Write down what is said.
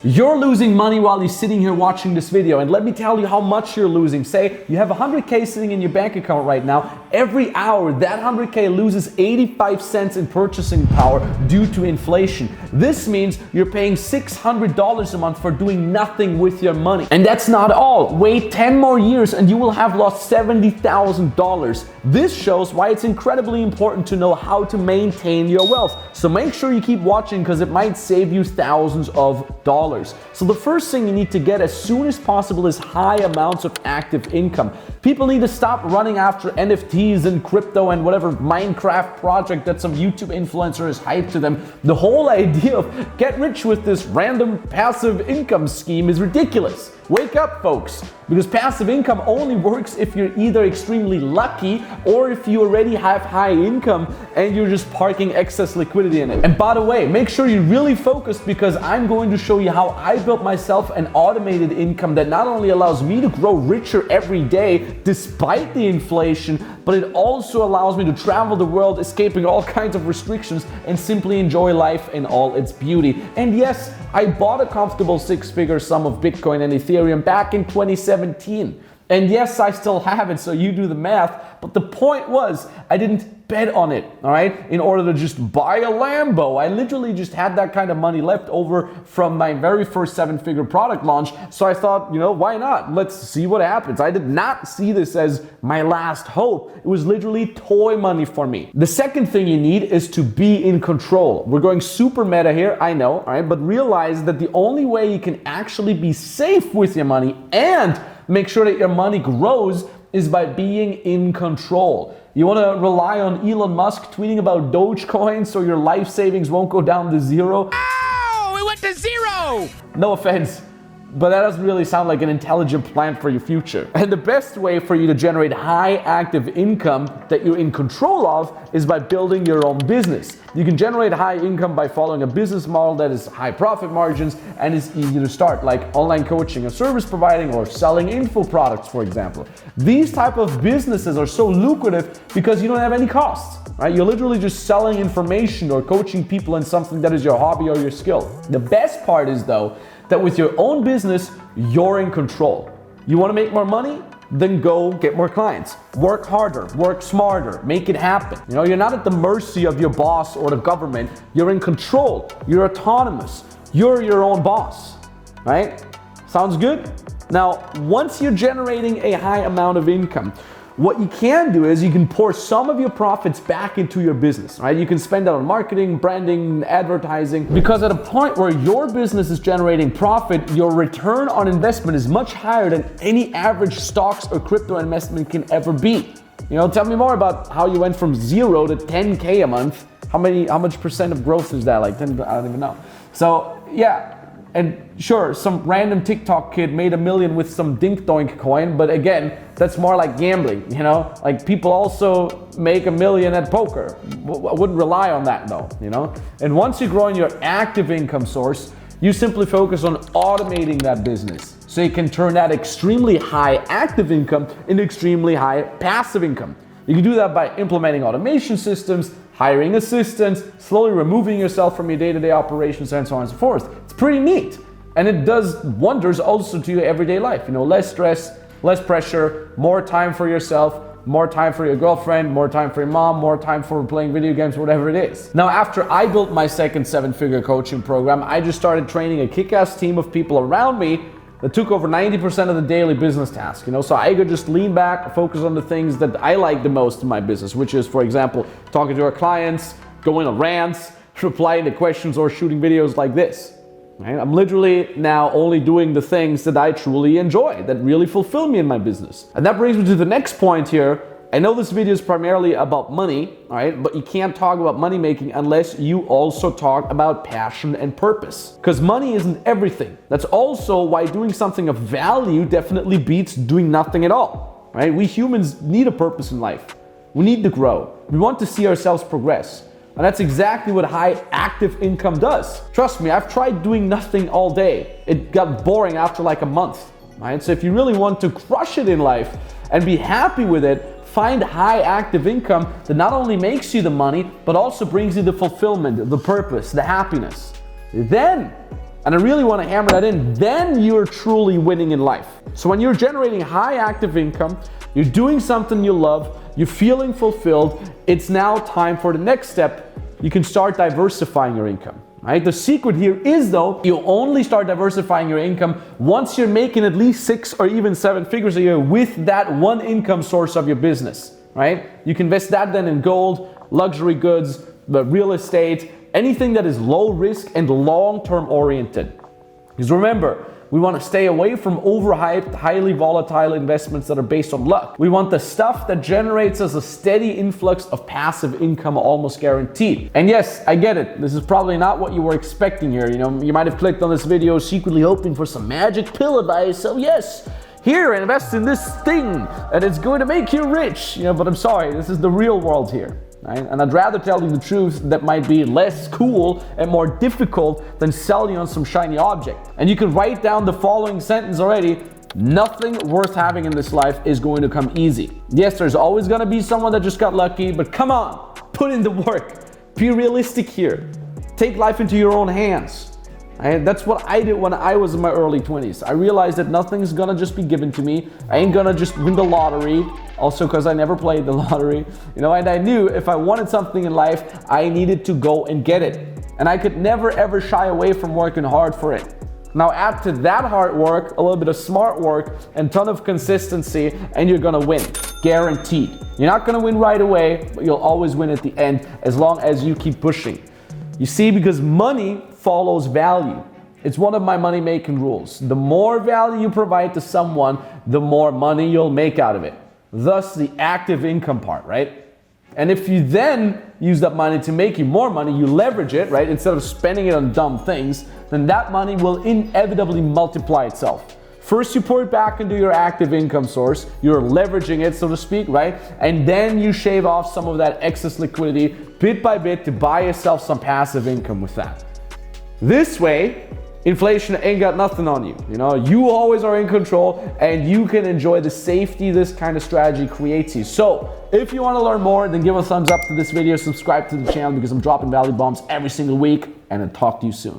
You're losing money while you're sitting here watching this video, and let me tell you how much you're losing. Say you have 100K sitting in your bank account right now. Every hour that 100K loses 85 cents in purchasing power due to inflation. This means you're paying $600 a month for doing nothing with your money. And that's not all. Wait 10 more years and you will have lost $70,000. This shows why it's incredibly important to know how to maintain your wealth. So make sure you keep watching because it might save you thousands of dollars. So the first thing you need to get as soon as possible is high amounts of active income. People need to stop running after NFTs and crypto and whatever Minecraft project that some YouTube influencer has hyped to them. The whole idea of get rich with this random passive income scheme is ridiculous. Wake up, folks, because passive income only works if you're either extremely lucky or if you already have high income and you're just parking excess liquidity in it. And by the way, make sure you're really focused because I'm going to show you how I built myself an automated income that not only allows me to grow richer every day despite the inflation, but it also allows me to travel the world, escaping all kinds of restrictions and simply enjoy life in all its beauty. And yes, I bought a comfortable six-figure sum of Bitcoin and Ethereum back in 2017. And yes, I still have it, so you do the math. But the point was, I didn't bet on it, all right? In order to just buy a Lambo. I literally just had that kind of money left over from my very first seven-figure product launch. So I thought, why not? Let's see what happens. I did not see this as my last hope. It was literally toy money for me. The second thing you need is to be in control. We're going super meta here, I know, all right? But realize that the only way you can actually be safe with your money and make sure that your money grows is by being in control. You want to rely on Elon Musk tweeting about Dogecoin so your life savings won't go down to zero? Oh, it went to zero! No offense, but that doesn't really sound like an intelligent plan for your future. And the best way for you to generate high active income that you're in control of is by building your own business. You can generate high income by following a business model that is high profit margins and is easy to start, like online coaching and service providing or selling info products, for example. These type of businesses are so lucrative because you don't have any costs, right? You're literally just selling information or coaching people in something that is your hobby or your skill. The best part is though, that with your own business, you're in control. You want to make more money? Then go get more clients. Work harder, work smarter, make it happen. You're not at the mercy of your boss or the government. You're in control. You're autonomous. You're your own boss, right? Sounds good? Now, once you're generating a high amount of income, what you can do is you can pour some of your profits back into your business, right? You can spend that on marketing, branding, advertising, because at a point where your business is generating profit, your return on investment is much higher than any average stocks or crypto investment can ever be. Tell me more about how you went from 0 to 10K a month. How much percent of growth is that? Like 10, I don't even know. So yeah. And sure, some random TikTok kid made $1 million with some dink doink coin, but again, that's more like gambling, Like people also make $1 million at poker. I wouldn't rely on that though, And once you're growing your active income source, you simply focus on automating that business. So you can turn that extremely high active income into extremely high passive income. You can do that by implementing automation systems, hiring assistants, slowly removing yourself from your day-to-day operations, and so on and so forth. It's pretty neat. And it does wonders also to your everyday life. Less stress, less pressure, more time for yourself, more time for your girlfriend, more time for your mom, more time for playing video games, whatever it is. Now, after I built my second seven-figure coaching program, I just started training a kick-ass team of people around me that took over 90% of the daily business tasks, so I could just lean back, focus on the things that I like the most in my business, which is, for example, talking to our clients, going on rants, replying to questions, or shooting videos like this. Right? I'm literally now only doing the things that I truly enjoy, that really fulfill me in my business. And that brings me to the next point here. I know this video is primarily about money, all right, but you can't talk about money making unless you also talk about passion and purpose. Because money isn't everything. That's also why doing something of value definitely beats doing nothing at all, right? We humans need a purpose in life. We need to grow. We want to see ourselves progress. And that's exactly what high active income does. Trust me, I've tried doing nothing all day. It got boring after like a month, right? So if you really want to crush it in life and be happy with it, find high active income that not only makes you the money, but also brings you the fulfillment, the purpose, the happiness. Then And I really want to hammer that in. Then you're truly winning in life. So when you're generating high active income, you're doing something you love, you're feeling fulfilled, it's now time for the next step. You can start diversifying your income. Right? The secret here is, though, you only start diversifying your income once you're making at least 6 or even 7 figures a year with that one income source of your business. Right? You can invest that then in gold, luxury goods, the real estate, anything that is low risk and long-term oriented. Because remember, we want to stay away from overhyped, highly volatile investments that are based on luck. We want the stuff that generates us a steady influx of passive income, almost guaranteed. And yes, I get it. This is probably not what you were expecting here. You know, you might have clicked on this video secretly hoping for some magic pill advice. So yes, here, invest in this thing and it's going to make you rich. You know, but I'm sorry, this is the real world here. Right? And I'd rather tell you the truth that might be less cool and more difficult than sell you on some shiny object. And you can write down the following sentence already: nothing worth having in this life is going to come easy. Yes, there's always going to be someone that just got lucky, but come on, put in the work. Be realistic here. Take life into your own hands. And that's what I did when I was in my early 20s. I realized that nothing's gonna just be given to me. I ain't gonna just win the lottery, also because I never played the lottery. You know, and I knew if I wanted something in life, I needed to go and get it. And I could never ever shy away from working hard for it. Now add to that hard work a little bit of smart work and ton of consistency, and you're gonna win, guaranteed. You're not gonna win right away, but you'll always win at the end as long as you keep pushing. You see, because money follows value. It's one of my money-making rules. The more value you provide to someone, the more money you'll make out of it. Thus, the active income part, right? And if you then use that money to make you more money, you leverage it, right? Instead of spending it on dumb things, then that money will inevitably multiply itself. First, you pour it back into your active income source. You're leveraging it, so to speak, right? And then you shave off some of that excess liquidity bit by bit to buy yourself some passive income with that. This way, inflation ain't got nothing on you. You know, you always are in control and you can enjoy the safety this kind of strategy creates you. So if you want to learn more, then give a thumbs up to this video, subscribe to the channel because I'm dropping value bombs every single week, and I'll talk to you soon.